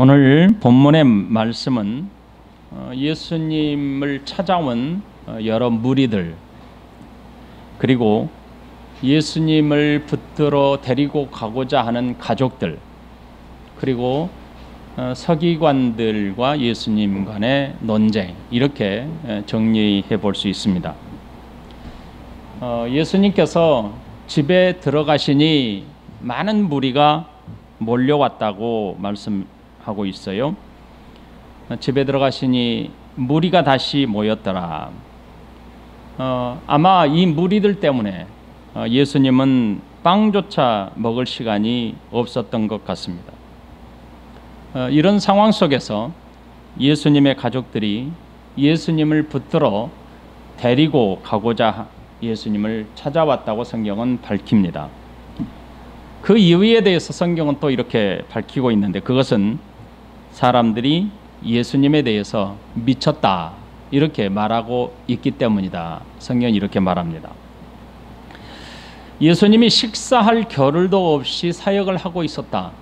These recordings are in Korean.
오늘 본문의 말씀은 예수님을 찾아온 여러 무리들, 그리고 예수님을 붙들어 데리고 가고자 하는 가족들, 그리고 서기관들과 예수님 간의 논쟁, 이렇게 정리해 볼 수 있습니다. 예수님께서 집에 들어가시니 많은 무리가 몰려왔다고 말씀하고 있어요. 집에 들어가시니 무리가 다시 모였더라. 아마 이 무리들 때문에 예수님은 빵조차 먹을 시간이 없었던 것 같습니다. 이런 상황 속에서 예수님의 가족들이 예수님을 붙들어 데리고 가고자 예수님을 찾아왔다고 성경은 밝힙니다. 그 이유에 대해서 성경은 또 이렇게 밝히고 있는데, 그것은 사람들이 예수님에 대해서 미쳤다 이렇게 말하고 있기 때문이다. 성경이 이렇게 말합니다. 예수님이 식사할 겨를도 없이 사역을 하고 있었다.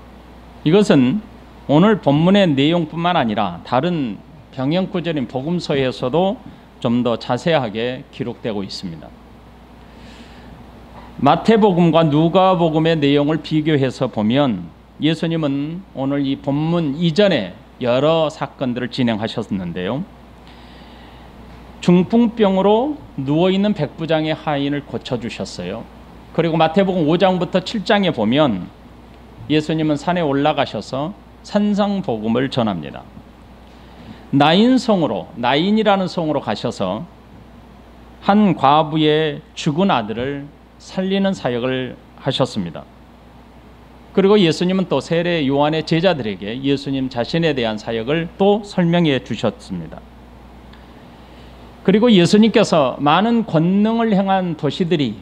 이것은 오늘 본문의 내용뿐만 아니라 다른 병행구절인 복음서에서도 좀 더 자세하게 기록되고 있습니다. 마태복음과 누가복음의 내용을 비교해서 보면 예수님은 오늘 이 본문 이전에 여러 사건들을 진행하셨는데요. 중풍병으로 누워있는 백부장의 하인을 고쳐주셨어요. 그리고 마태복음 5장부터 7장에 보면 예수님은 산에 올라가셔서 산상복음을 전합니다. 나인이라는 성으로 가셔서 한 과부의 죽은 아들을 살리는 사역을 하셨습니다. 그리고 예수님은 또 세례 요한의 제자들에게 예수님 자신에 대한 사역을 또 설명해 주셨습니다. 그리고 예수님께서 많은 권능을 행한 도시들이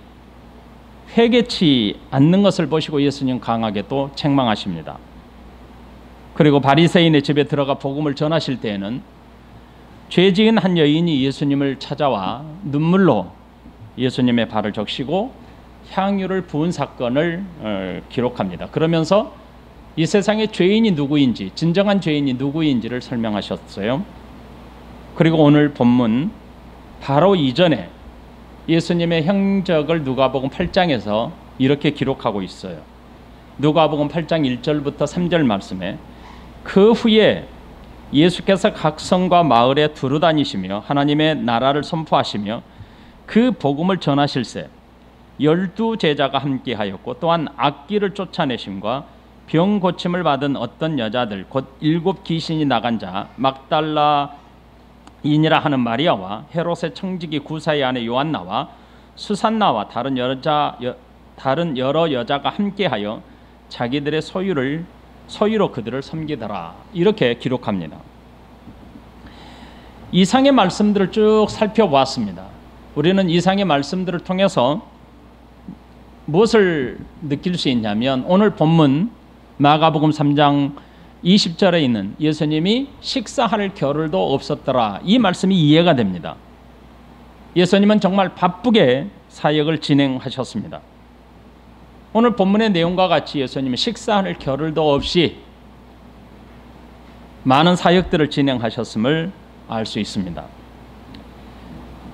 회개치 않는 것을 보시고 예수님 강하게 또 책망하십니다. 그리고 바리새인의 집에 들어가 복음을 전하실 때에는 죄 지은 한 여인이 예수님을 찾아와 눈물로 예수님의 발을 적시고 향유를 부은 사건을 기록합니다. 그러면서 이 세상의 죄인이 누구인지, 진정한 죄인이 누구인지를 설명하셨어요. 그리고 오늘 본문 바로 이전에 예수님의 행적을 누가복음 8장에서 이렇게 기록하고 있어요. 누가복음 8장 1절부터 3절 말씀에 그 후에 예수께서 각 성과 마을에 두루 다니시며 하나님의 나라를 선포하시며 그 복음을 전하실세 12 제자가 함께하였고, 또한 악귀를 쫓아내심과 병 고침을 받은 어떤 여자들 곧 7 귀신이 나간 자 막달라인이라 하는 마리아와 헤롯의 청지기 구사의 아내 요한나와 수산나와 다른 여러 여자가 함께하여 자기들의 소유로 그들을 섬기더라. 이렇게 기록합니다. 이상의 말씀들을 쭉 살펴보았습니다. 우리는 이상의 말씀들을 통해서 무엇을 느낄 수 있냐면, 오늘 본문 마가복음 3장 20절에 있는 예수님이 식사할 겨를도 없었더라, 이 말씀이 이해가 됩니다. 예수님은 정말 바쁘게 사역을 진행하셨습니다. 오늘 본문의 내용과 같이 예수님은 식사할 겨를도 없이 많은 사역들을 진행하셨음을 알 수 있습니다.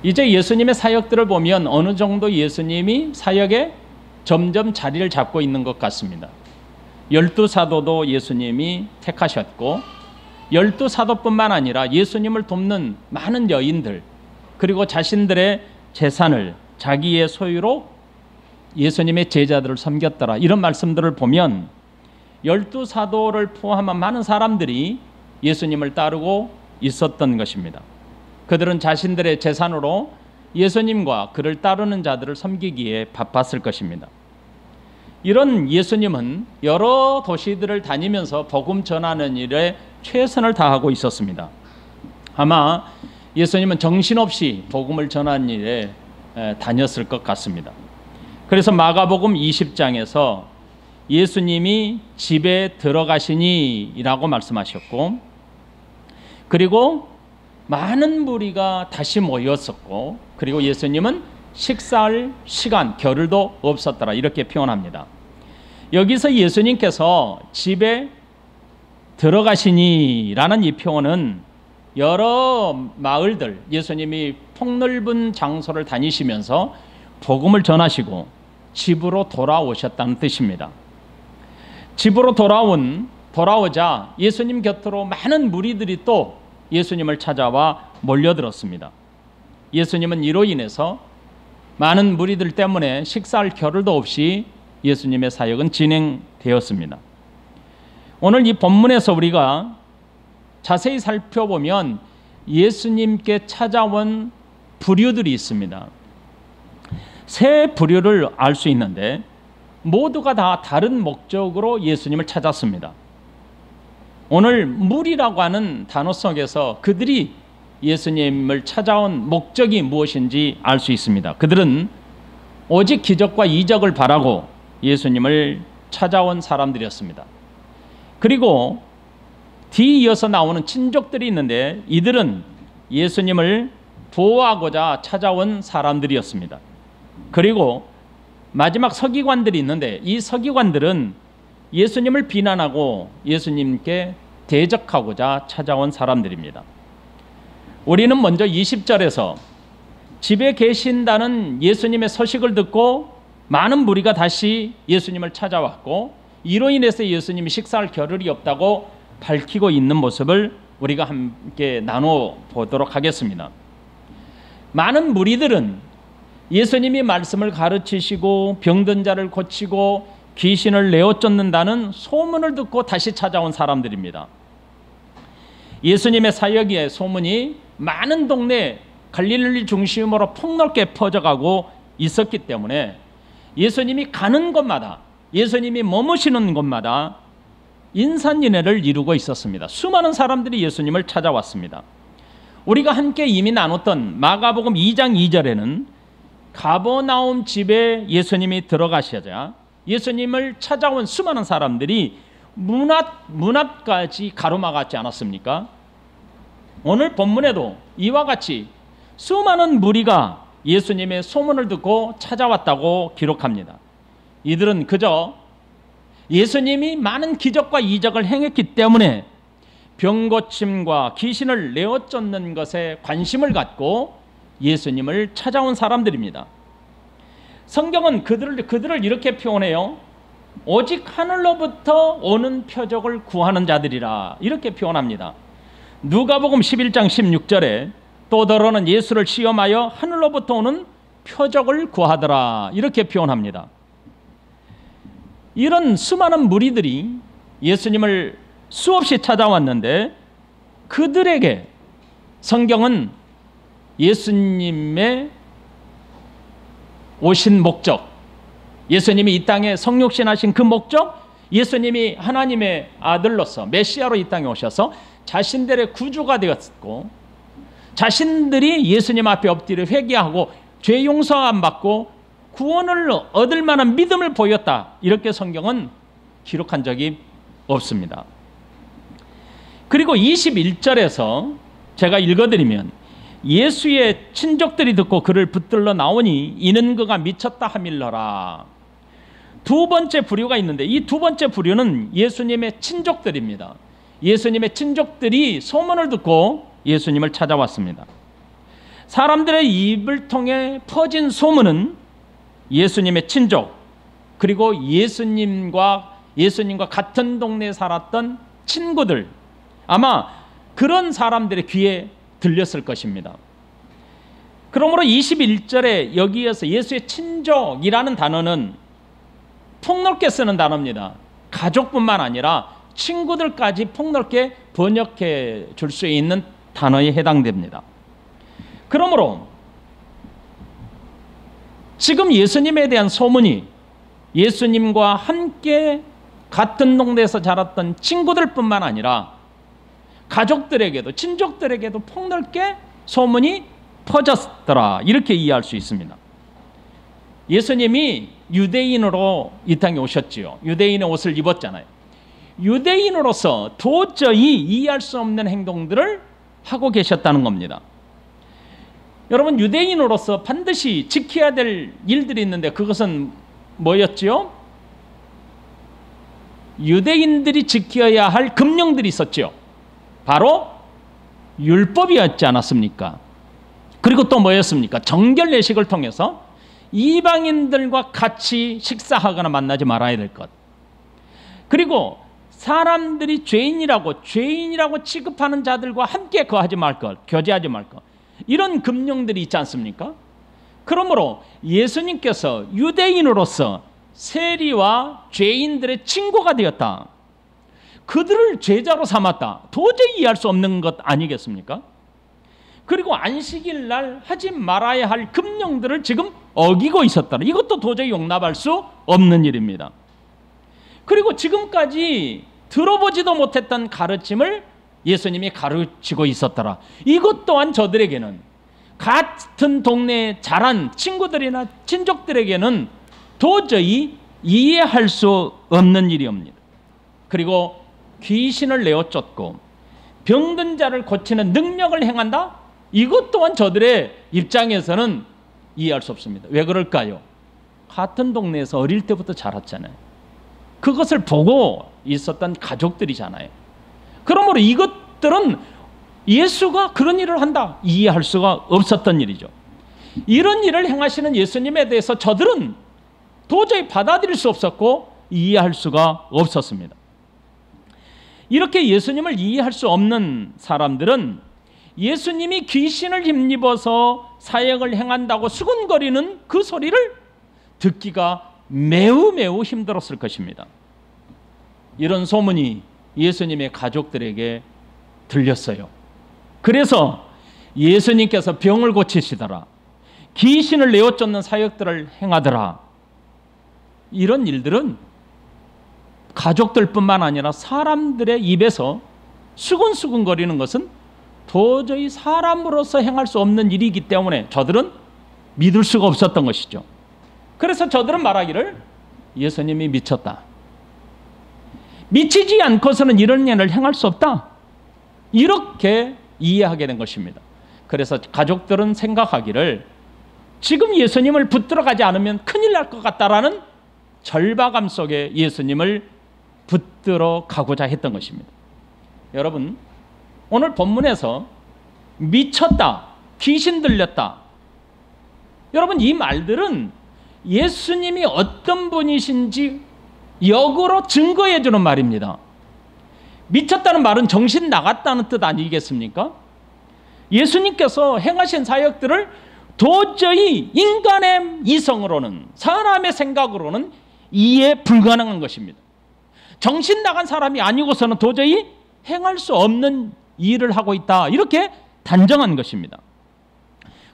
이제 예수님의 사역들을 보면 어느 정도 예수님이 사역에 점점 자리를 잡고 있는 것 같습니다. 12 사도도 예수님이 택하셨고, 12 사도뿐만 아니라 예수님을 돕는 많은 여인들, 그리고 자신들의 재산을 자기의 소유로 예수님의 제자들을 섬겼더라, 이런 말씀들을 보면 12 사도를 포함한 많은 사람들이 예수님을 따르고 있었던 것입니다. 그들은 자신들의 재산으로 예수님과 그를 따르는 자들을 섬기기에 바빴을 것입니다. 이런 예수님은 여러 도시들을 다니면서 복음 전하는 일에 최선을 다하고 있었습니다. 아마 예수님은 정신없이 복음을 전하는 일에 다녔을 것 같습니다. 그래서 마가복음 20장에서 예수님이 집에 들어가시니 라고 말씀하셨고, 그리고 많은 무리가 다시 모였었고, 그리고 예수님은 식사할 시간, 겨를도 없었더라, 이렇게 표현합니다. 여기서 예수님께서 집에 들어가시니라는 이 표현은 여러 마을들, 예수님이 폭넓은 장소를 다니시면서 복음을 전하시고 집으로 돌아오셨다는 뜻입니다. 집으로 돌아오자 예수님 곁으로 많은 무리들이 또 예수님을 찾아와 몰려들었습니다. 예수님은 이로 인해서 많은 무리들 때문에 식사할 겨를도 없이 예수님의 사역은 진행되었습니다. 오늘 이 본문에서 우리가 자세히 살펴보면 예수님께 찾아온 부류들이 있습니다. 세 부류를 알 수 있는데 모두가 다 다른 목적으로 예수님을 찾았습니다. 오늘 무리라고 하는 단어 속에서 그들이 예수님을 찾아온 목적이 무엇인지 알 수 있습니다. 그들은 오직 기적과 이적을 바라고 예수님을 찾아온 사람들이었습니다. 그리고 뒤이어서 나오는 친족들이 있는데 이들은 예수님을 보호하고자 찾아온 사람들이었습니다. 그리고 마지막 서기관들이 있는데 이 서기관들은 예수님을 비난하고 예수님께 대적하고자 찾아온 사람들입니다. 우리는 먼저 20절에서 집에 계신다는 예수님의 소식을 듣고 많은 무리가 다시 예수님을 찾아왔고 이로 인해서 예수님이 식사할 겨를이 없다고 밝히고 있는 모습을 우리가 함께 나눠 보도록 하겠습니다. 많은 무리들은 예수님이 말씀을 가르치시고 병든 자를 고치고 귀신을 내어 쫓는다는 소문을 듣고 다시 찾아온 사람들입니다. 예수님의 사역의 소문이 많은 동네 갈릴리 중심으로 폭넓게 퍼져가고 있었기 때문에 예수님이 가는 곳마다 예수님이 머무시는 곳마다 인산인해를 이루고 있었습니다. 수많은 사람들이 예수님을 찾아왔습니다. 우리가 함께 이미 나눴던 마가복음 2장 2절에는 가버나움 집에 예수님이 들어가시자 예수님을 찾아온 수많은 사람들이 문 앞까지 가로막았지 않았습니까? 오늘 본문에도 이와 같이 수많은 무리가 예수님의 소문을 듣고 찾아왔다고 기록합니다. 이들은 그저 예수님이 많은 기적과 이적을 행했기 때문에 병고침과 귀신을 내어 쫓는 것에 관심을 갖고 예수님을 찾아온 사람들입니다. 성경은 그들을 이렇게 표현해요. 오직 하늘로부터 오는 표적을 구하는 자들이라 이렇게 표현합니다. 누가복음 11장 16절에 또 더러는 예수를 시험하여 하늘로부터 오는 표적을 구하더라 이렇게 표현합니다. 이런 수많은 무리들이 예수님을 수없이 찾아왔는데 그들에게 성경은 예수님의 오신 목적, 예수님이 이 땅에 성육신하신 그 목적, 예수님이 하나님의 아들로서 메시아로 이 땅에 오셔서 자신들의 구주가 되었고 자신들이 예수님 앞에 엎드려 회개하고 죄 용서함 받고 구원을 얻을 만한 믿음을 보였다 이렇게 성경은 기록한 적이 없습니다. 그리고 21절에서 제가 읽어드리면 예수의 친족들이 듣고 그를 붙들러 나오니 이는 그가 미쳤다 하밀러라. 두 번째 부류가 있는데 이 두 번째 부류는 예수님의 친족들입니다. 예수님의 친족들이 소문을 듣고 예수님을 찾아왔습니다. 사람들의 입을 통해 퍼진 소문은 예수님의 친족 그리고 예수님과 같은 동네에 살았던 친구들 아마 그런 사람들의 귀에 들렸을 것입니다. 그러므로 21절에 여기에서 예수의 친족이라는 단어는 폭넓게 쓰는 단어입니다. 가족뿐만 아니라 친구들까지 폭넓게 번역해 줄 수 있는 단어에 해당됩니다. 그러므로 지금 예수님에 대한 소문이 예수님과 함께 같은 동네에서 자랐던 친구들뿐만 아니라 가족들에게도 친족들에게도 폭넓게 소문이 퍼졌더라 이렇게 이해할 수 있습니다. 예수님이 유대인으로 이 땅에 오셨지요. 유대인의 옷을 입었잖아요. 유대인으로서 도저히 이해할 수 없는 행동들을 하고 계셨다는 겁니다. 여러분 유대인으로서 반드시 지켜야 될 일들이 있는데 그것은 뭐였지요? 유대인들이 지켜야 할 금령들이 있었죠. 바로 율법이었지 않았습니까? 그리고 또 뭐였습니까? 정결례식을 통해서 이방인들과 같이 식사하거나 만나지 말아야 될 것. 그리고 사람들이 죄인이라고 취급하는 자들과 함께 거하지 말 것, 교제하지 말 것. 이런 금령들이 있지 않습니까? 그러므로 예수님께서 유대인으로서 세리와 죄인들의 친구가 되었다. 그들을 제자로 삼았다. 도저히 이해할 수 없는 것 아니겠습니까? 그리고 안식일 날 하지 말아야 할 금령들을 지금 어기고 있었다. 이것도 도저히 용납할 수 없는 일입니다. 그리고 지금까지 들어보지도 못했던 가르침을 예수님이 가르치고 있었더라. 이것 또한 저들에게는, 같은 동네에 자란 친구들이나 친족들에게는 도저히 이해할 수 없는 일이옵니다. 그리고 귀신을 내어 쫓고 병든 자를 고치는 능력을 행한다? 이것 또한 저들의 입장에서는 이해할 수 없습니다. 왜 그럴까요? 같은 동네에서 어릴 때부터 자랐잖아요. 그것을 보고 있었던 가족들이잖아요. 그러므로 이것들은 예수가 그런 일을 한다, 이해할 수가 없었던 일이죠. 이런 일을 행하시는 예수님에 대해서 저들은 도저히 받아들일 수 없었고 이해할 수가 없었습니다. 이렇게 예수님을 이해할 수 없는 사람들은 예수님이 귀신을 힘입어서 사역을 행한다고 수군거리는 그 소리를 듣기가 매우 힘들었을 것입니다. 이런 소문이 예수님의 가족들에게 들렸어요. 그래서 예수님께서 병을 고치시더라, 귀신을 내어 쫓는 사역들을 행하더라. 이런 일들은 가족들뿐만 아니라 사람들의 입에서 수근수근거리는 것은 도저히 사람으로서 행할 수 없는 일이기 때문에 저들은 믿을 수가 없었던 것이죠. 그래서 저들은 말하기를 예수님이 미쳤다, 미치지 않고서는 이런 일을 행할 수 없다, 이렇게 이해하게 된 것입니다. 그래서 가족들은 생각하기를 지금 예수님을 붙들어 가지 않으면 큰일 날 것 같다라는 절박감 속에 예수님을 붙들어 가고자 했던 것입니다. 여러분, 오늘 본문에서 미쳤다, 귀신 들렸다, 여러분 이 말들은 예수님이 어떤 분이신지 역으로 증거해 주는 말입니다. 미쳤다는 말은 정신 나갔다는 뜻 아니겠습니까? 예수님께서 행하신 사역들을 도저히 인간의 이성으로는, 사람의 생각으로는 이해 불가능한 것입니다. 정신 나간 사람이 아니고서는 도저히 행할 수 없는 일을 하고 있다, 이렇게 단정한 것입니다.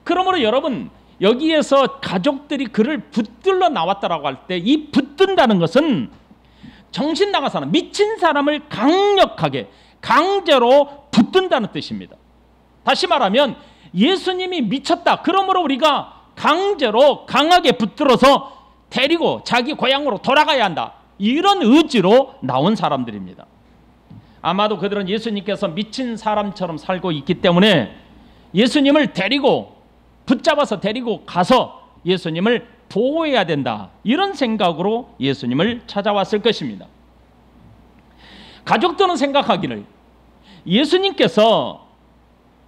그러므로 여러분, 여기에서 가족들이 그를 붙들러 나왔다라고 할 때 이 붙든다는 것은 정신 나간 사람, 미친 사람을 강력하게, 강제로 붙든다는 뜻입니다. 다시 말하면 예수님이 미쳤다, 그러므로 우리가 강제로 강하게 붙들어서 데리고 자기 고향으로 돌아가야 한다, 이런 의지로 나온 사람들입니다. 아마도 그들은 예수님께서 미친 사람처럼 살고 있기 때문에 예수님을 데리고, 붙잡아서 데리고 가서 예수님을 보호해야 된다, 이런 생각으로 예수님을 찾아왔을 것입니다. 가족들은 생각하기를 예수님께서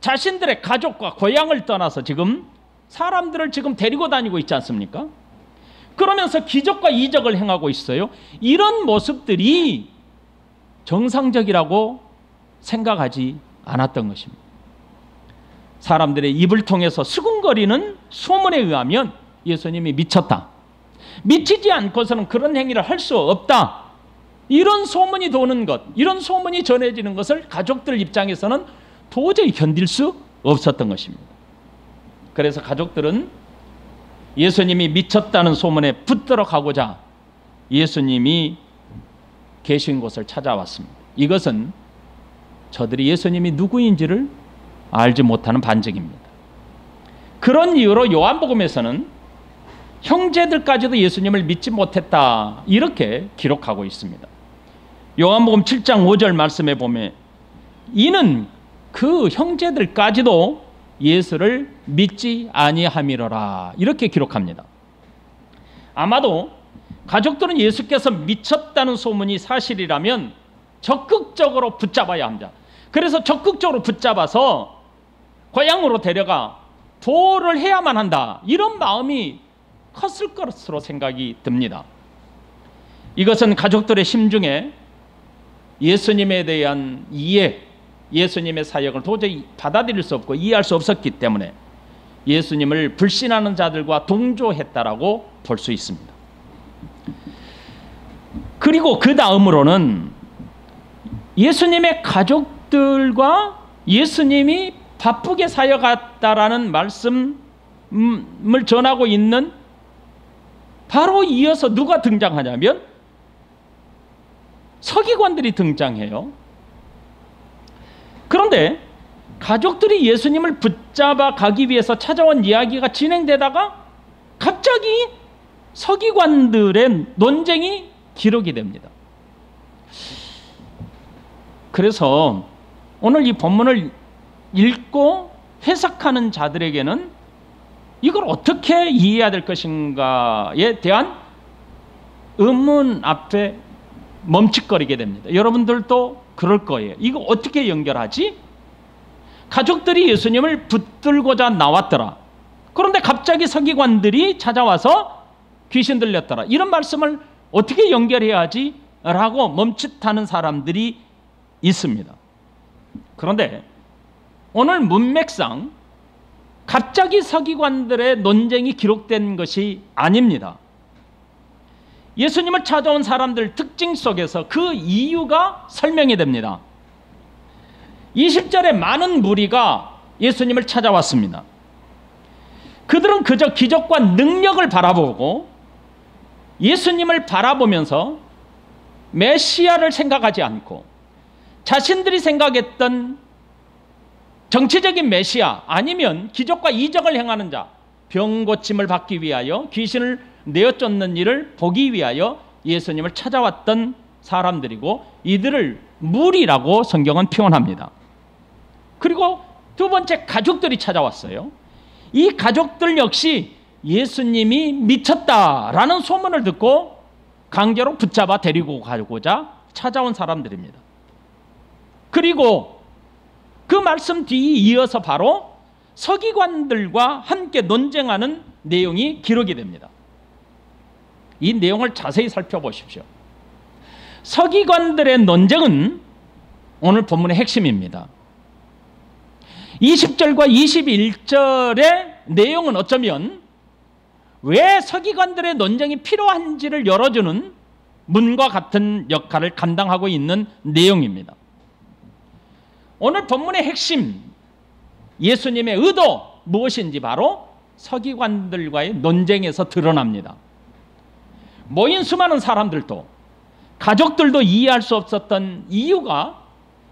자신들의 가족과 고향을 떠나서 지금 사람들을 지금 데리고 다니고 있지 않습니까? 그러면서 기적과 이적을 행하고 있어요. 이런 모습들이 정상적이라고 생각하지 않았던 것입니다. 사람들의 입을 통해서 수군거리는 소문에 의하면 예수님이 미쳤다, 미치지 않고서는 그런 행위를 할 수 없다, 이런 소문이 도는 것, 이런 소문이 전해지는 것을 가족들 입장에서는 도저히 견딜 수 없었던 것입니다. 그래서 가족들은 예수님이 미쳤다는 소문에 붙들어 가고자 예수님이 계신 곳을 찾아왔습니다. 이것은 저들이 예수님이 누구인지를 알지 못하는 반증입니다. 그런 이유로 요한복음에서는 형제들까지도 예수님을 믿지 못했다, 이렇게 기록하고 있습니다. 요한복음 7장 5절 말씀에 보면 이는 그 형제들까지도 예수를 믿지 아니함이로라, 이렇게 기록합니다. 아마도 가족들은 예수께서 미쳤다는 소문이 사실이라면 적극적으로 붙잡아야 합니다. 그래서 적극적으로 붙잡아서 고향으로 데려가 보호를 해야만 한다, 이런 마음이 컸을 것으로 생각이 듭니다. 이것은 가족들의 심중에 예수님에 대한 이해, 예수님의 사역을 도저히 받아들일 수 없고 이해할 수 없었기 때문에 예수님을 불신하는 자들과 동조했다라고 볼 수 있습니다. 그리고 그 다음으로는 예수님의 가족들과 예수님이 바쁘게 사역했다라는 말씀을 전하고 있는 바로 이어서 누가 등장하냐면 서기관들이 등장해요. 그런데 가족들이 예수님을 붙잡아 가기 위해서 찾아온 이야기가 진행되다가 갑자기 서기관들의 논쟁이 기록이 됩니다. 그래서 오늘 이 본문을 읽고 해석하는 자들에게는 이걸 어떻게 이해해야 될 것인가에 대한 의문 앞에 멈칫거리게 됩니다. 여러분들도 그럴 거예요. 이거 어떻게 연결하지? 가족들이 예수님을 붙들고자 나왔더라. 그런데 갑자기 서기관들이 찾아와서 귀신 들렸더라. 이런 말씀을 어떻게 연결해야 하지? 라고 멈칫하는 사람들이 있습니다. 그런데 오늘 문맥상 갑자기 서기관들의 논쟁이 기록된 것이 아닙니다. 예수님을 찾아온 사람들 특징 속에서 그 이유가 설명이 됩니다. 20절에 많은 무리가 예수님을 찾아왔습니다. 그들은 그저 기적과 능력을 바라보고 예수님을 바라보면서 메시아를 생각하지 않고 자신들이 생각했던 정치적인 메시아 아니면 기적과 이적을 행하는 자, 병 고침을 받기 위하여 귀신을 내어쫓는 일을 보기 위하여 예수님을 찾아왔던 사람들이고 이들을 무리라고 성경은 표현합니다. 그리고 두 번째, 가족들이 찾아왔어요. 이 가족들 역시 예수님이 미쳤다라는 소문을 듣고 강제로 붙잡아 데리고 가고자 찾아온 사람들입니다. 그리고 그 말씀 뒤에 이어서 바로 서기관들과 함께 논쟁하는 내용이 기록이 됩니다. 이 내용을 자세히 살펴보십시오. 서기관들의 논쟁은 오늘 본문의 핵심입니다. 20절과 21절의 내용은 어쩌면 왜 서기관들의 논쟁이 필요한지를 열어주는 문과 같은 역할을 감당하고 있는 내용입니다. 오늘 본문의 핵심, 예수님의 의도 무엇인지 바로 서기관들과의 논쟁에서 드러납니다. 모인 수많은 사람들도 가족들도 이해할 수 없었던 이유가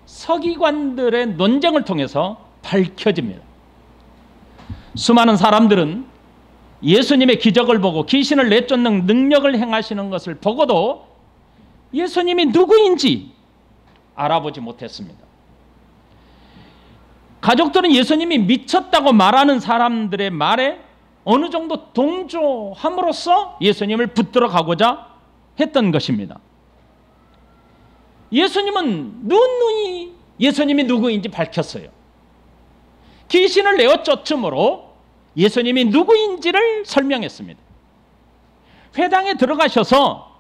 서기관들의 논쟁을 통해서 밝혀집니다. 수많은 사람들은 예수님의 기적을 보고 귀신을 내쫓는 능력을 행하시는 것을 보고도 예수님이 누구인지 알아보지 못했습니다. 가족들은 예수님이 미쳤다고 말하는 사람들의 말에 어느 정도 동조함으로써 예수님을 붙들어 가고자 했던 것입니다. 예수님은 누누이 예수님이 누구인지 밝혔어요. 귀신을 내어 쫓음으로 예수님이 누구인지를 설명했습니다. 회당에 들어가셔서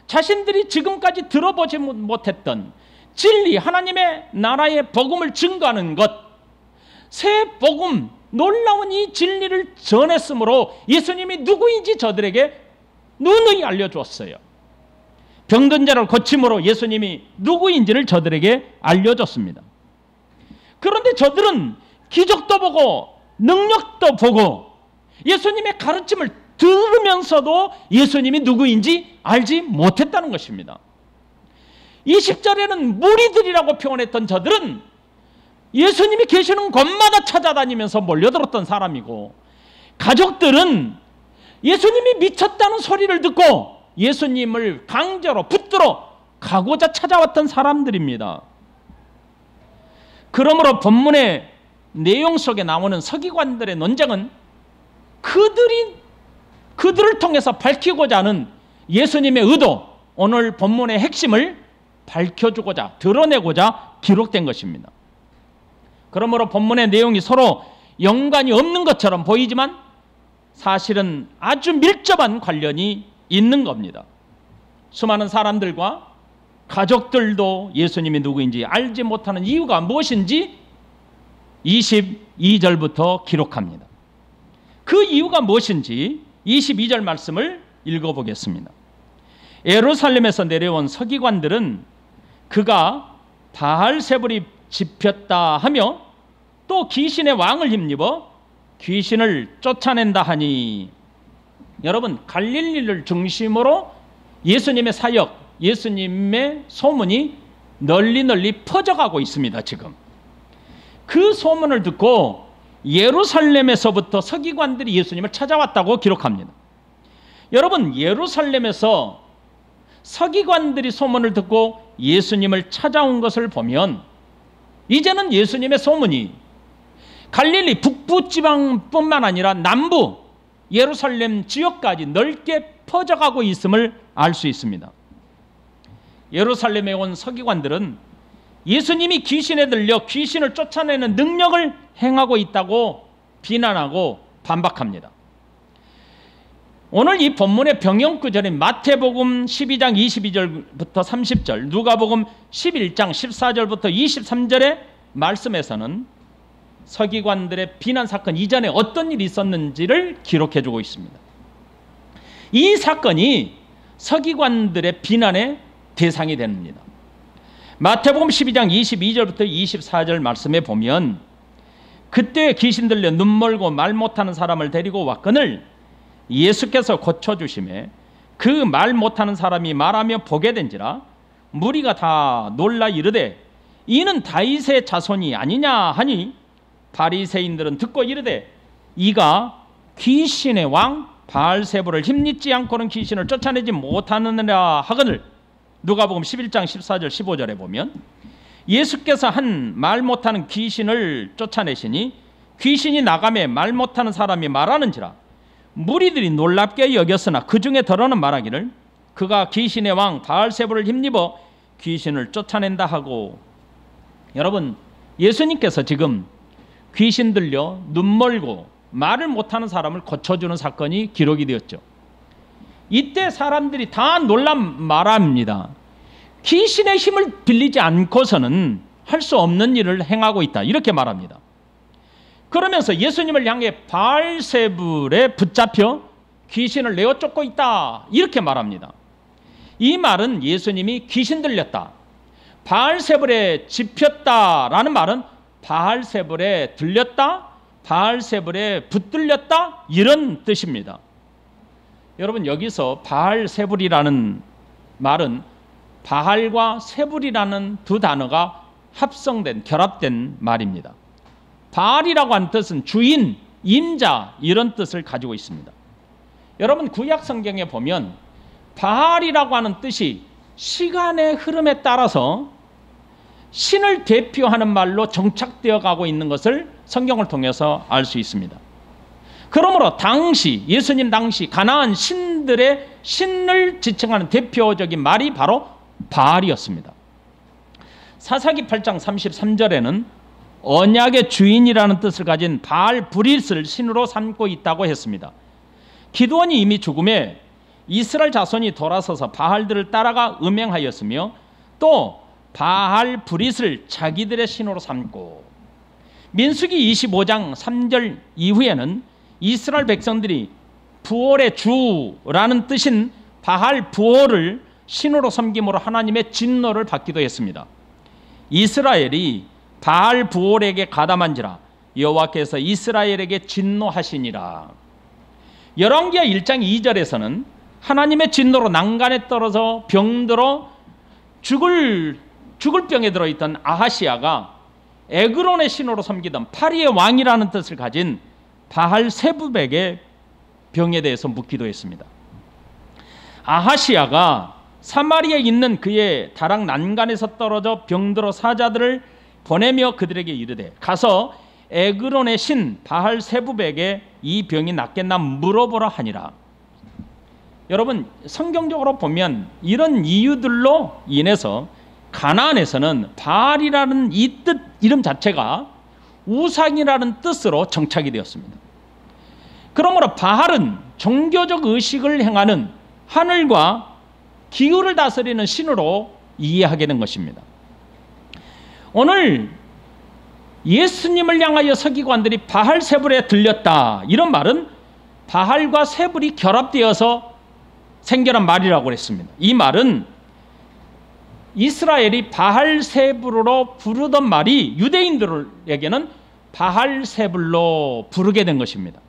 자신들이 지금까지 들어보지 못했던 진리, 하나님의 나라의 복음을 증거하는 것, 새 복음, 놀라운 이 진리를 전했으므로 예수님이 누구인지 저들에게 누누이 알려주었어요. 병든 자를 고침으로 예수님이 누구인지를 저들에게 알려줬습니다. 그런데 저들은 기적도 보고 능력도 보고 예수님의 가르침을 들으면서도 예수님이 누구인지 알지 못했다는 것입니다. 20절에는 무리들이라고 표현했던 저들은 예수님이 계시는 곳마다 찾아다니면서 몰려들었던 사람이고, 가족들은 예수님이 미쳤다는 소리를 듣고 예수님을 강제로 붙들어 가고자 찾아왔던 사람들입니다. 그러므로 본문의 내용 속에 나오는 서기관들의 논쟁은 그들을 통해서 밝히고자 하는 예수님의 의도, 오늘 본문의 핵심을 밝혀주고자, 드러내고자 기록된 것입니다. 그러므로 본문의 내용이 서로 연관이 없는 것처럼 보이지만 사실은 아주 밀접한 관련이 있는 겁니다. 수많은 사람들과 가족들도 예수님이 누구인지 알지 못하는 이유가 무엇인지 22절부터 기록합니다. 그 이유가 무엇인지 22절 말씀을 읽어보겠습니다. 예루살렘에서 내려온 서기관들은 그가 바알세불이 집혔다 하며 또 귀신의 왕을 힘입어 귀신을 쫓아낸다 하니, 여러분, 갈릴리를 중심으로 예수님의 사역, 예수님의 소문이 널리 퍼져가고 있습니다. 지금 그 소문을 듣고 예루살렘에서부터 서기관들이 예수님을 찾아왔다고 기록합니다. 여러분, 예루살렘에서 서기관들이 소문을 듣고 예수님을 찾아온 것을 보면 이제는 예수님의 소문이 갈릴리 북부 지방뿐만 아니라 남부 예루살렘 지역까지 넓게 퍼져가고 있음을 알 수 있습니다. 예루살렘에 온 서기관들은 예수님이 귀신에 들려 귀신을 쫓아내는 능력을 행하고 있다고 비난하고 반박합니다. 오늘 이 본문의 병영구절인 마태복음 12장 22절부터 30절, 누가복음 11장 14절부터 23절의 말씀에서는 서기관들의 비난 사건 이전에 어떤 일이 있었는지를 기록해주고 있습니다. 이 사건이 서기관들의 비난의 대상이 됩니다. 마태복음 12장 22절부터 24절 말씀에 보면, 그때 귀신 들려 눈 멀고 말 못하는 사람을 데리고 왔거늘 예수께서 고쳐주심에 그 말 못하는 사람이 말하며 보게 된지라 무리가 다 놀라 이르되 이는 다윗의 자손이 아니냐 하니, 바리새인들은 듣고 이르되 이가 귀신의 왕 바알세불을 힘입지 않고는 귀신을 쫓아내지 못하느니라 하거늘, 누가복음 11장 14절 15절에 보면 예수께서 한 말 못하는 귀신을 쫓아내시니 귀신이 나가매 말 못하는 사람이 말하는지라 무리들이 놀랍게 여겼으나 그 중에 더러는 말하기를 그가 귀신의 왕 바알세불을 힘입어 귀신을 쫓아낸다 하고. 여러분, 예수님께서 지금 귀신 들려 눈 멀고 말을 못하는 사람을 고쳐주는 사건이 기록이 되었죠. 이때 사람들이 다 놀라 말합니다. 귀신의 힘을 빌리지 않고서는 할 수 없는 일을 행하고 있다, 이렇게 말합니다. 그러면서 예수님을 향해 바알세불에 붙잡혀 귀신을 내어 쫓고 있다, 이렇게 말합니다. 이 말은 예수님이 귀신 들렸다, 바알세불에 집혔다라는 말은 바알세불에 들렸다, 바알세불에 붙들렸다, 이런 뜻입니다. 여러분, 여기서 바알세불이라는 말은 바알과 세불이라는 두 단어가 합성된, 결합된 말입니다. 바알이라고 하는 뜻은 주인, 임자, 이런 뜻을 가지고 있습니다. 여러분, 구약 성경에 보면 바알이라고 하는 뜻이 시간의 흐름에 따라서 신을 대표하는 말로 정착되어 가고 있는 것을 성경을 통해서 알 수 있습니다. 그러므로 당시, 예수님 당시 가나안 신들의 신을 지칭하는 대표적인 말이 바로 바알이었습니다. 사사기 8장 33절에는 언약의 주인이라는 뜻을 가진 바알브릿을 신으로 삼고 있다고 했습니다. 기드온이 이미 죽음에 이스라엘 자손이 돌아서서 바알들을 따라가 음행하였으며 또 바알브릿을 자기들의 신으로 삼고, 민수기 25장 3절 이후에는 이스라엘 백성들이 부올의 주라는 뜻인 바알 부올을 신으로 섬김으로 하나님의 진노를 받기도 했습니다. 이스라엘이 바알 부올에게 가담한지라 여호와께서 이스라엘에게 진노하시니라. 열왕기하 1장 2절에서는 하나님의 진노로 난간에 떨어져 병들어 죽을 병에 들어있던 아하시야가 에그론의 신으로 섬기던 파리의 왕이라는 뜻을 가진 바알세불에게 병에 대해서 묻기도 했습니다. 아하시야가 사마리아에 있는 그의 다락 난간에서 떨어져 병들어 사자들을 보내며 그들에게 이르되 가서 에그론의 신 바알세불에게 이 병이 낫겠나 물어보라 하니라. 여러분 성경적으로 보면 이런 이유들로 인해서 가나안에서는 바알이라는 이 뜻 이름 자체가 우상이라는 뜻으로 정착이 되었습니다. 그러므로 바알은 종교적 의식을 행하는 하늘과 기후를 다스리는 신으로 이해하게 된 것입니다. 오늘 예수님을 향하여 서기관들이 바알세불에 들렸다, 이런 말은 바알과 세불이 결합되어서 생겨난 말이라고 했습니다. 이 말은 이스라엘이 바알세불로 부르던 말이 유대인들에게는 바알세불로 부르게 된 것입니다.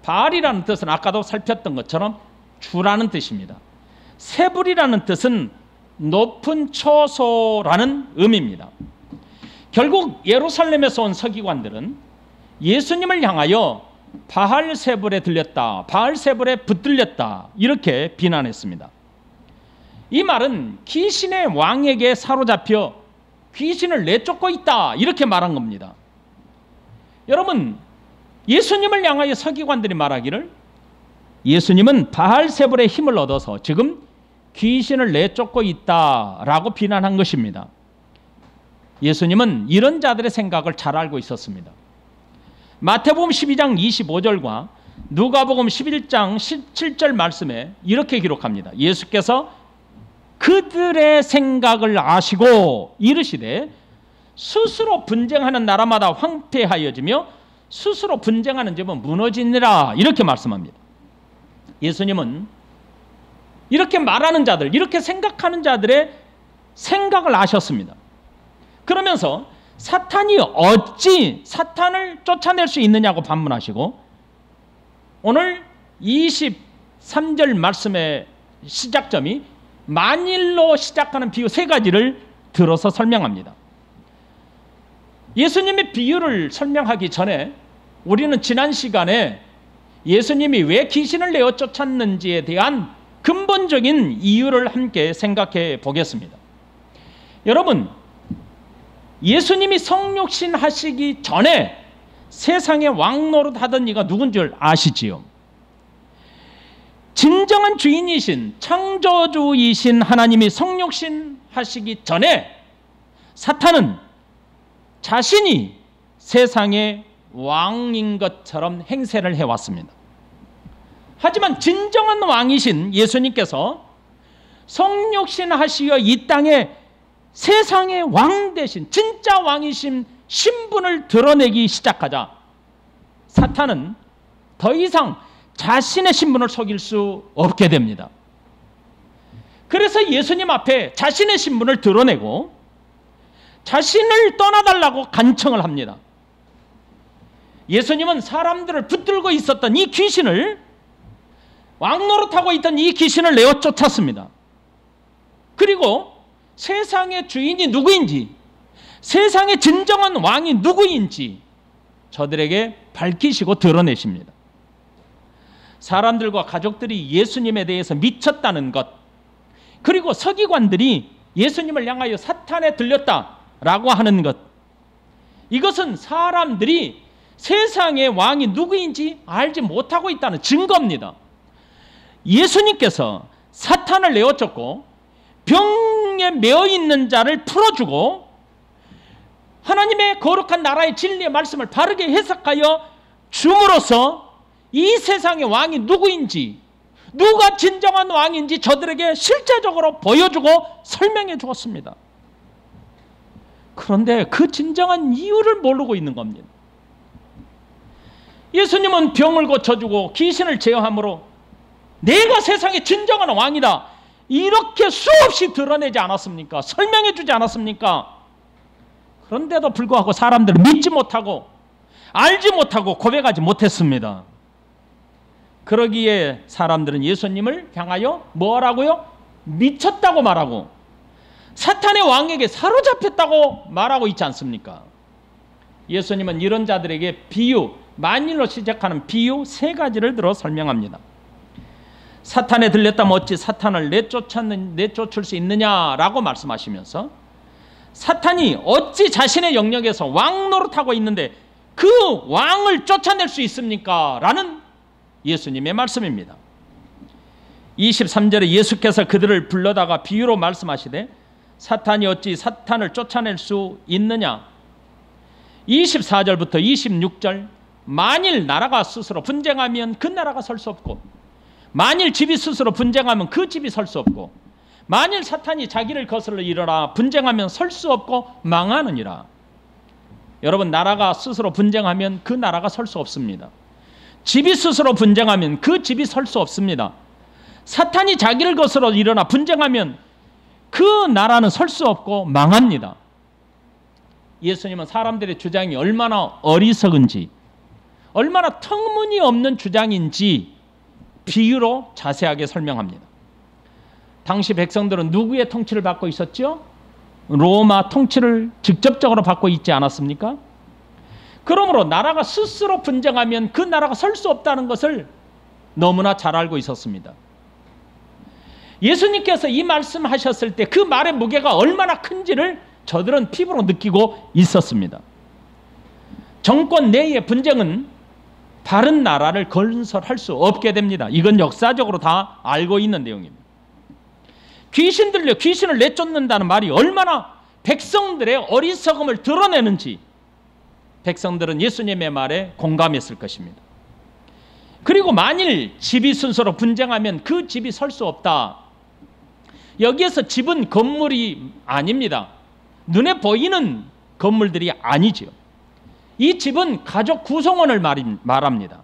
바알이라는 뜻은 아까도 살폈던 것처럼 주라는 뜻입니다. 세불이라는 뜻은 높은 처소라는 의미입니다. 결국 예루살렘에서 온 서기관들은 예수님을 향하여 바알세불에 들렸다, 바알세불에 붙들렸다, 이렇게 비난했습니다. 이 말은 귀신의 왕에게 사로잡혀 귀신을 내쫓고 있다, 이렇게 말한 겁니다. 여러분, 예수님을 향하여 서기관들이 말하기를 예수님은 바알세불의 힘을 얻어서 지금 귀신을 내쫓고 있다라고 비난한 것입니다. 예수님은 이런 자들의 생각을 잘 알고 있었습니다. 마태복음 12장 25절과 누가복음 11장 17절 말씀에 이렇게 기록합니다. 예수께서 그들의 생각을 아시고 이르시되 스스로 분쟁하는 나라마다 황폐하여지며 스스로 분쟁하는 집은 무너지니라, 이렇게 말씀합니다. 예수님은 이렇게 말하는 자들, 이렇게 생각하는 자들의 생각을 아셨습니다. 그러면서 사탄이 어찌 사탄을 쫓아낼 수 있느냐고 반문하시고, 오늘 23절 말씀의 시작점이 만일로 시작하는 비유 3가지를 들어서 설명합니다. 예수님의 비유를 설명하기 전에 우리는 지난 시간에 예수님이 왜 귀신을 내어 쫓았는지에 대한 근본적인 이유를 함께 생각해 보겠습니다. 여러분, 예수님이 성육신 하시기 전에 세상의 왕노릇 하던 이가 누군 줄 아시지요? 진정한 주인이신 창조주이신 하나님이 성육신 하시기 전에 사탄은 자신이 세상의 왕인 것처럼 행세를 해왔습니다. 하지만 진정한 왕이신 예수님께서 성육신 하시어 이 땅에 세상의 왕 대신 진짜 왕이신 신분을 드러내기 시작하자 사탄은 더 이상 자신의 신분을 속일 수 없게 됩니다. 그래서 예수님 앞에 자신의 신분을 드러내고 자신을 떠나달라고 간청을 합니다. 예수님은 사람들을 붙들고 있었던 이 귀신을, 왕노릇하고 있던 이 귀신을 내어 쫓았습니다. 그리고 세상의 주인이 누구인지, 세상의 진정한 왕이 누구인지 저들에게 밝히시고 드러내십니다. 사람들과 가족들이 예수님에 대해서 미쳤다는 것, 그리고 서기관들이 예수님을 향하여 사탄에 들렸다라고 하는 것, 이것은 사람들이 세상의 왕이 누구인지 알지 못하고 있다는 증거입니다. 예수님께서 사탄을 내어쫓고 병에 매어 있는 자를 풀어주고 하나님의 거룩한 나라의 진리의 말씀을 바르게 해석하여 줌으로써 이 세상의 왕이 누구인지, 누가 진정한 왕인지 저들에게 실제적으로 보여주고 설명해 주었습니다. 그런데 그 진정한 이유를 모르고 있는 겁니다. 예수님은 병을 고쳐주고 귀신을 제어함으로 내가 세상의 진정한 왕이다, 이렇게 수없이 드러내지 않았습니까? 설명해 주지 않았습니까? 그런데도 불구하고 사람들은 믿지 못하고 알지 못하고 고백하지 못했습니다. 그러기에 사람들은 예수님을 향하여 뭐라고요? 미쳤다고 말하고 사탄의 왕에게 사로잡혔다고 말하고 있지 않습니까? 예수님은 이런 자들에게 비유, 만일로 시작하는 비유 3가지를 들어 설명합니다. 사탄에 들렸다면 어찌 사탄을 내쫓을 수 있느냐라고 말씀하시면서 사탄이 어찌 자신의 영역에서 왕 노릇하고 있는데 그 왕을 쫓아낼 수 있습니까? 라는 예수님의 말씀입니다. 23절에 예수께서 그들을 불러다가 비유로 말씀하시되 사탄이 어찌 사탄을 쫓아낼 수 있느냐. 24절부터 26절, 만일 나라가 스스로 분쟁하면 그 나라가 설 수 없고, 만일 집이 스스로 분쟁하면 그 집이 설 수 없고, 만일 사탄이 자기를 거슬러 일어나 분쟁하면 설 수 없고 망하느니라. 여러분, 나라가 스스로 분쟁하면 그 나라가 설 수 없습니다. 집이 스스로 분쟁하면 그 집이 설 수 없습니다. 사탄이 자기를 거슬러 일어나 분쟁하면 그 나라는 설 수 없고 망합니다. 예수님은 사람들의 주장이 얼마나 어리석은지, 얼마나 터무니없는 주장인지 비유로 자세하게 설명합니다. 당시 백성들은 누구의 통치를 받고 있었죠? 로마 통치를 직접적으로 받고 있지 않았습니까? 그러므로 나라가 스스로 분쟁하면 그 나라가 설 수 없다는 것을 너무나 잘 알고 있었습니다. 예수님께서 이 말씀하셨을 때 그 말의 무게가 얼마나 큰지를 저들은 피부로 느끼고 있었습니다. 정권 내의 분쟁은 바른 나라를 건설할 수 없게 됩니다. 이건 역사적으로 다 알고 있는 내용입니다. 귀신을 내쫓는다는 말이 얼마나 백성들의 어리석음을 드러내는지 백성들은 예수님의 말에 공감했을 것입니다. 그리고 만일 집이 순서로 분쟁하면 그 집이 설 수 없다. 여기에서 집은 건물이 아닙니다. 눈에 보이는 건물들이 아니죠. 이 집은 가족 구성원을 말합니다.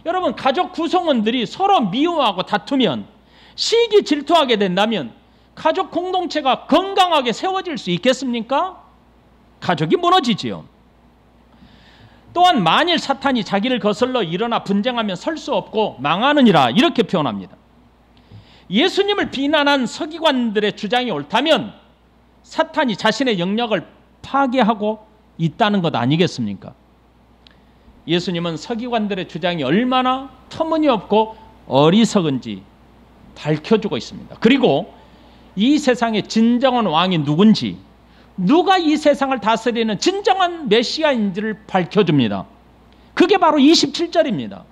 여러분, 가족 구성원들이 서로 미워하고 다투면, 시기 질투하게 된다면 가족 공동체가 건강하게 세워질 수 있겠습니까? 가족이 무너지지요. 또한 만일 사탄이 자기를 거슬러 일어나 분쟁하면 설 수 없고 망하느니라, 이렇게 표현합니다. 예수님을 비난한 서기관들의 주장이 옳다면 사탄이 자신의 영역을 파괴하고 있다는 것 아니겠습니까? 예수님은 서기관들의 주장이 얼마나 터무니없고 어리석은지 밝혀주고 있습니다. 그리고 이 세상의 진정한 왕이 누군지, 누가 이 세상을 다스리는 진정한 메시아인지를 밝혀줍니다. 그게 바로 27절입니다.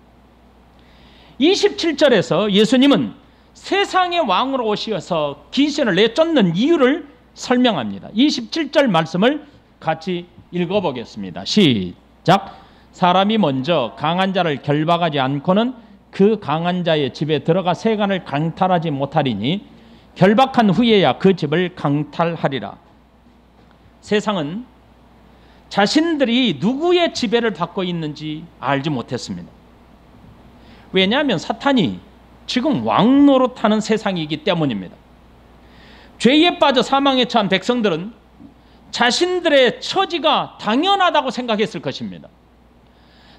27절에서 예수님은 세상의 왕으로 오셔서 귀신을 내쫓는 이유를 설명합니다. 27절 말씀을 같이 읽어보겠습니다. 시작. 사람이 먼저 강한 자를 결박하지 않고는 그 강한 자의 집에 들어가 세간을 강탈하지 못하리니 결박한 후에야 그 집을 강탈하리라. 세상은 자신들이 누구의 지배를 받고 있는지 알지 못했습니다. 왜냐하면 사탄이 지금 왕노릇하는 세상이기 때문입니다. 죄에 빠져 사망에 처한 백성들은 자신들의 처지가 당연하다고 생각했을 것입니다.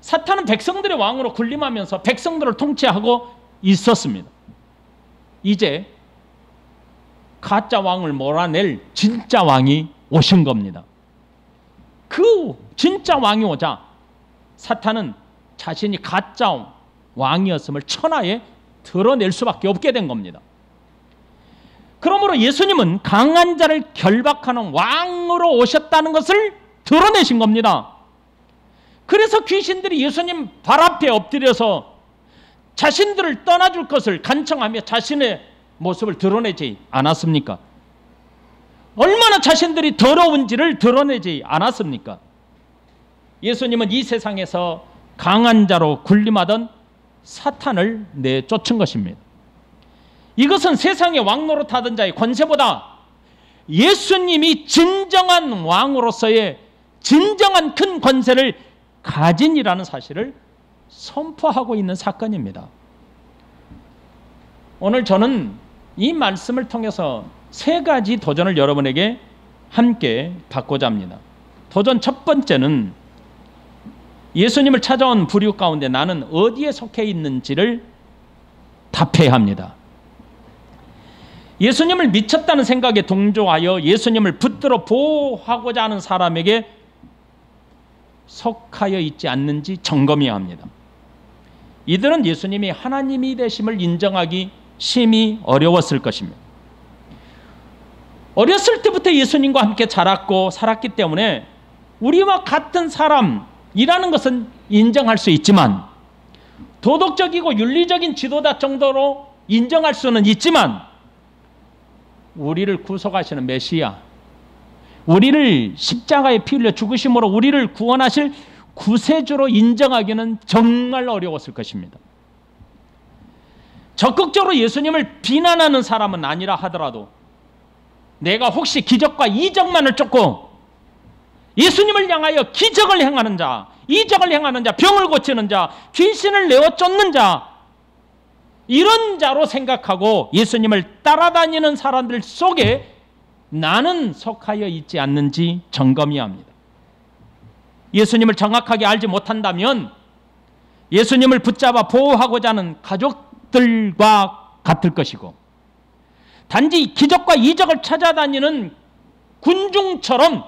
사탄은 백성들의 왕으로 군림하면서 백성들을 통치하고 있었습니다. 이제 가짜 왕을 몰아낼 진짜 왕이 오신 겁니다. 그 진짜 왕이 오자 사탄은 자신이 가짜 왕이었음을 천하에 드러낼 수밖에 없게 된 겁니다. 그러므로 예수님은 강한 자를 결박하는 왕으로 오셨다는 것을 드러내신 겁니다. 그래서 귀신들이 예수님 발 앞에 엎드려서 자신들을 떠나줄 것을 간청하며 자신의 모습을 드러내지 않았습니까? 얼마나 자신들이 더러운지를 드러내지 않았습니까? 예수님은 이 세상에서 강한 자로 군림하던 사탄을 내쫓은 것입니다. 이것은 세상의 왕노릇하던 자의 권세보다 예수님이 진정한 왕으로서의 진정한 큰 권세를 가진이라는 사실을 선포하고 있는 사건입니다. 오늘 저는 이 말씀을 통해서 세 가지 도전을 여러분에게 함께 받고자 합니다. 도전 첫 번째는 예수님을 찾아온 부류 가운데 나는 어디에 속해 있는지를 답해야 합니다. 예수님을 미쳤다는 생각에 동조하여 예수님을 붙들어 보호하고자 하는 사람에게 속하여 있지 않는지 점검해야 합니다. 이들은 예수님이 하나님이 되심을 인정하기 심히 어려웠을 것입니다. 어렸을 때부터 예수님과 함께 자랐고 살았기 때문에 우리와 같은 사람이라는 것은 인정할 수 있지만 도덕적이고 윤리적인 지도자 정도로 인정할 수는 있지만 우리를 구속하시는 메시아, 우리를 십자가에 피 흘려 죽으심으로 우리를 구원하실 구세주로 인정하기는 정말 어려웠을 것입니다. 적극적으로 예수님을 비난하는 사람은 아니라 하더라도 내가 혹시 기적과 이적만을 쫓고 예수님을 향하여 기적을 행하는 자, 이적을 행하는 자, 병을 고치는 자, 귀신을 내어 쫓는 자, 이런 자로 생각하고 예수님을 따라다니는 사람들 속에 나는 속하여 있지 않는지 점검해야 합니다. 예수님을 정확하게 알지 못한다면 예수님을 붙잡아 보호하고자 하는 가족들과 같을 것이고, 단지 기적과 이적을 찾아다니는 군중처럼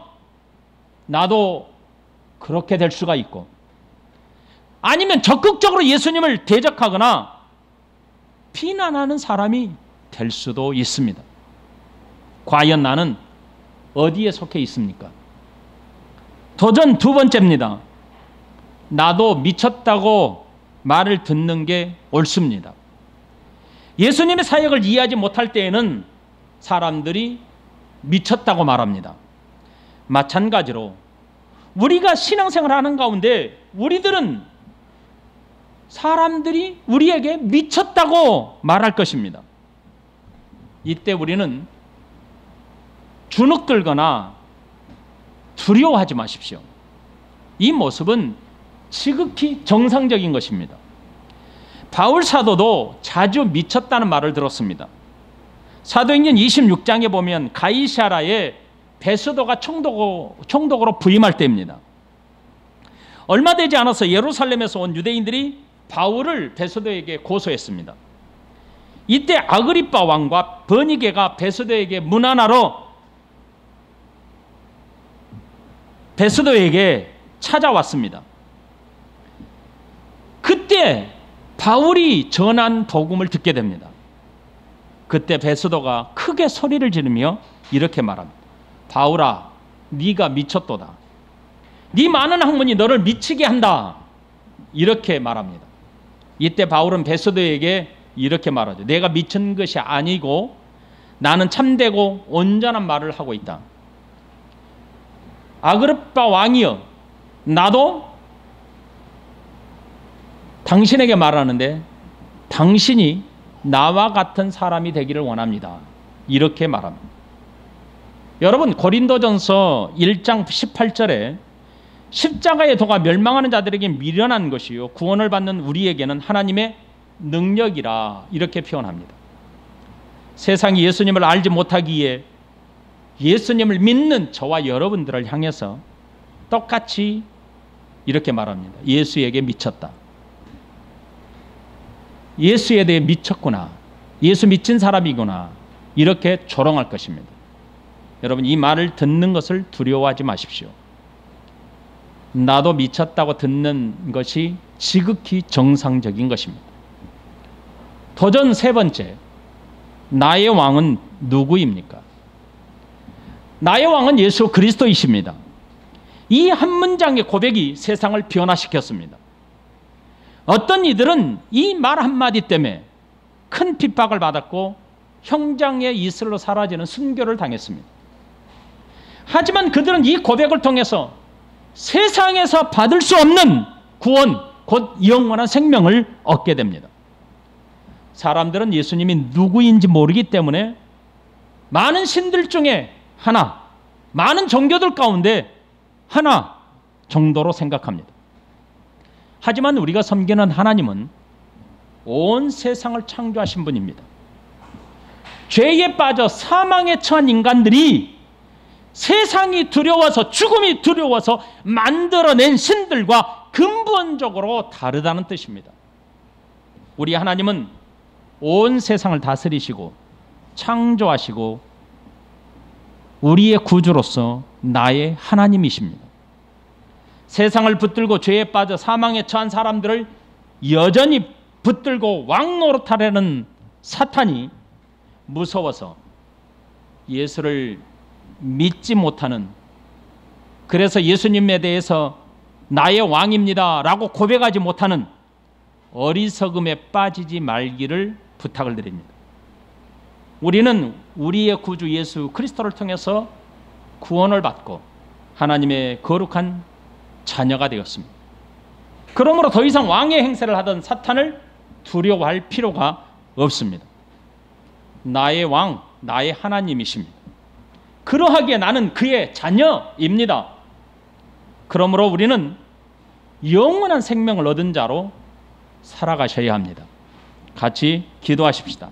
나도 그렇게 될 수가 있고, 아니면 적극적으로 예수님을 대적하거나 비난하는 사람이 될 수도 있습니다. 과연 나는 어디에 속해 있습니까? 도전 두 번째입니다. 나도 미쳤다고 말을 듣는 게 옳습니다. 예수님의 사역을 이해하지 못할 때에는 사람들이 미쳤다고 말합니다. 마찬가지로 우리가 신앙생활을 하는 가운데 우리들은 사람들이 우리에게 미쳤다고 말할 것입니다. 이때 우리는 주눅들거나 두려워하지 마십시오. 이 모습은 지극히 정상적인 것입니다. 바울 사도도 자주 미쳤다는 말을 들었습니다. 사도행전 26장에 보면 가이사라에 베스도가 총독으로 부임할 때입니다. 얼마 되지 않아서 예루살렘에서 온 유대인들이 바울을 베스도에게 고소했습니다. 이때 아그리빠 왕과 버니게가 베스도에게 문안하러 베스도에게 찾아왔습니다. 그때 바울이 전한 복음을 듣게 됩니다. 그때 베스도가 크게 소리를 지르며 이렇게 말합니다. 바울아, 네가 미쳤도다. 네 많은 학문이 너를 미치게 한다. 이렇게 말합니다. 이때 바울은 베스도에게 이렇게 말하죠. 내가 미친 것이 아니고 나는 참되고 온전한 말을 하고 있다. 아그리빠 왕이여, 나도 당신에게 말하는데 당신이 나와 같은 사람이 되기를 원합니다. 이렇게 말합니다. 여러분, 고린도전서 1장 18절에 십자가의 도가 멸망하는 자들에게 미련한 것이요 구원을 받는 우리에게는 하나님의 능력이라, 이렇게 표현합니다. 세상이 예수님을 알지 못하기에 예수님을 믿는 저와 여러분들을 향해서 똑같이 이렇게 말합니다. 예수에게 미쳤다. 예수에 대해 미쳤구나. 예수 미친 사람이구나. 이렇게 조롱할 것입니다. 여러분, 이 말을 듣는 것을 두려워하지 마십시오. 나도 미쳤다고 듣는 것이 지극히 정상적인 것입니다. 도전 세 번째, 나의 왕은 누구입니까? 나의 왕은 예수 그리스도이십니다. 이 한 문장의 고백이 세상을 변화시켰습니다. 어떤 이들은 이 말 한마디 때문에 큰 핍박을 받았고 형장의 이슬로 사라지는 순교를 당했습니다. 하지만 그들은 이 고백을 통해서 세상에서 받을 수 없는 구원, 곧 영원한 생명을 얻게 됩니다. 사람들은 예수님이 누구인지 모르기 때문에 많은 신들 중에 하나, 많은 종교들 가운데 하나 정도로 생각합니다. 하지만 우리가 섬기는 하나님은 온 세상을 창조하신 분입니다. 죄에 빠져 사망에 처한 인간들이 세상이 두려워서, 죽음이 두려워서 만들어낸 신들과 근본적으로 다르다는 뜻입니다. 우리 하나님은 온 세상을 다스리시고 창조하시고 우리의 구주로서 나의 하나님이십니다. 세상을 붙들고 죄에 빠져 사망에 처한 사람들을 여전히 붙들고 왕노릇하려는 사탄이 무서워서 예수를 믿지 못하는, 그래서 예수님에 대해서 나의 왕입니다 라고 고백하지 못하는 어리석음에 빠지지 말기를 부탁을 드립니다. 우리는 우리의 구주 예수 그리스도를 통해서 구원을 받고 하나님의 거룩한 자녀가 되었습니다. 그러므로 더 이상 왕의 행세를 하던 사탄을 두려워할 필요가 없습니다. 나의 왕, 나의 하나님이십니다. 그러하기에 나는 그의 자녀입니다. 그러므로 우리는 영원한 생명을 얻은 자로 살아가셔야 합니다. 같이 기도하십시다.